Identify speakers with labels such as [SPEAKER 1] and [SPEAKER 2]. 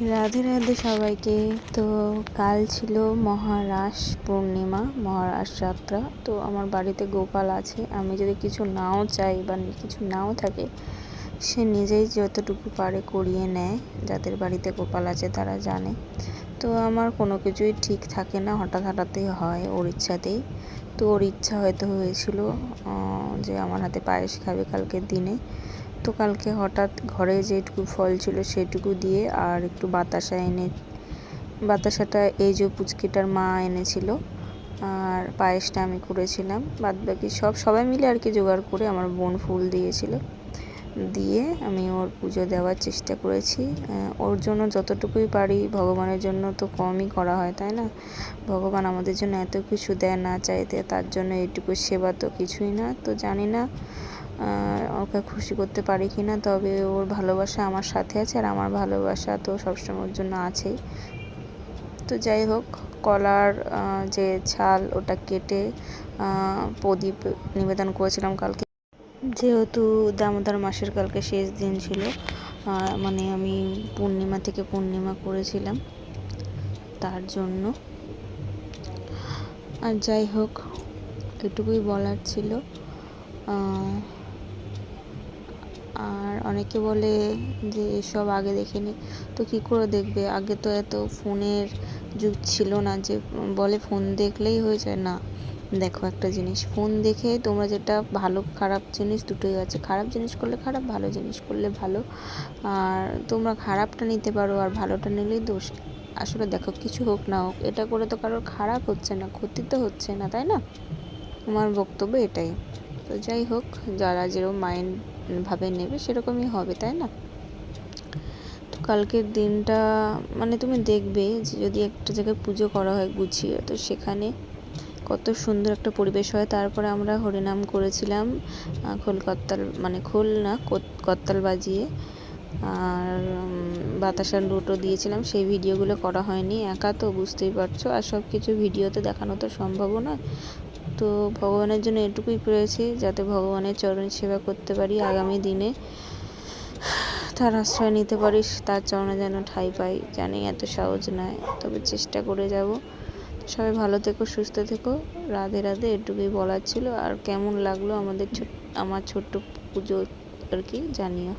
[SPEAKER 1] রাধে রাধে সবাইকে। তো কাল ছিল মহারাস পূর্ণিমা, মহারাস যাত্রা। তো আমার বাড়িতে গোপাল আছে। আমি যদি কিছু নাও চাই বা কিছু নাও থাকে, সে নিজেই যতটুকু পারে করিয়ে নেয়। যাদের বাড়িতে গোপাল আছে তারা জানে। তো আমার কোনো কিছুই ঠিক থাকে না, হঠাৎ হঠাৎই হয় ওর ইচ্ছাতেই। তো ওর ইচ্ছা হয়তো হয়েছিল যে আমার হাতে পায়েস খাবে কালকের দিনে। তো কালকে হঠাৎ ঘরে যেটুকু ফল ছিল সেটুকু দিয়ে আর একটু বাতাসাটা এই যে পুচকিটার মা এনেছিল, আর পায়েসটা আমি করেছিলাম। বাদবাকি সবাই মিলে আর কি জোগাড় করে আমার বোন ফুল দিয়েছিল, দিয়ে আমি ওর পুজো দেওয়ার চেষ্টা করেছি। ওর জন্য যতটুকুই পারি, ভগবানের জন্য তো কমই করা হয়, তাই না? ভগবান আমাদের জন্য এত কিছু দেয় না চাইতে, তার জন্য এইটুকু সেবা তো কিছুই না। তো জানি না ওকে খুশি করতে পারি কি না, তবে ওর ভালোবাসা আমার সাথে আছে, আর আমার ভালোবাসা তো সবসময় ওর জন্য আছেই। তো যাই হোক, কলার যে ছাল ওটা কেটে প্রদীপ নিবেদন করেছিলাম কালকে, যেহেতু দামোদর মাসের কালকে শেষ দিন ছিল। মানে আমি পূর্ণিমা থেকে পূর্ণিমা করেছিলাম, তার জন্য। আর যাই হোক, এটুকুই বলার ছিল। আর অনেকে বলে যে এসব আগে দেখিনি। তো কী করে দেখবে? আগে তো এত ফোনের যুগ ছিল না যে বলে ফোন দেখলেই হয়ে যায়। না, দেখো একটা জিনিস, ফোন দেখে তোমরা যেটা ভালো খারাপ জিনিস দুটোই আছে। খারাপ জিনিস করলে খারাপ, ভালো জিনিস করলে ভালো। আর তোমরা খারাপটা নিতে পারো, আর ভালোটা নিলেই দোষ। আসলে দেখো, কিছু হোক না হোক, এটা করে তো কারোর খারাপ হচ্ছে না, ক্ষতি তো হচ্ছে না, তাই না? আমার বক্তব্য এটাই। তো যাই হোক, যারা যেরকম মাইন্ড ভাবে নেবে সেরকমই হবে, তাই না? তো কালকের দিনটা মানে তুমি দেখবে যে যদি একটা জায়গায় পুজো করা হয় গুছিয়ে, তো সেখানে কত সুন্দর একটা পরিবেশ হয়। তারপরে আমরা হরিনাম করেছিলাম করতাল বাজিয়ে, আর বাতাসার লুটো দিয়েছিলাম। সেই ভিডিওগুলো করা হয়নি, একা তো বুঝতেই পারছো, আর সব কিছু ভিডিওতে দেখানো তো সম্ভব নয়। তো ভগবানের জন্য এটুকুই পেরেছি, যাতে ভগবানের চরণ সেবা করতে পারি আগামী দিনে, তার আশ্রয় নিতে পারিস, তার চরণে যেন ঠাঁই পাই। জানি এত সহজ নয়, তবে চেষ্টা করে যাব। সবাই ভালো থেকো, সুস্থ থেকো। রাধে রাধে, এটুকুই বলার ছিল। আর কেমন লাগলো আমার ছোট্ট পুজো আর কি জানিও।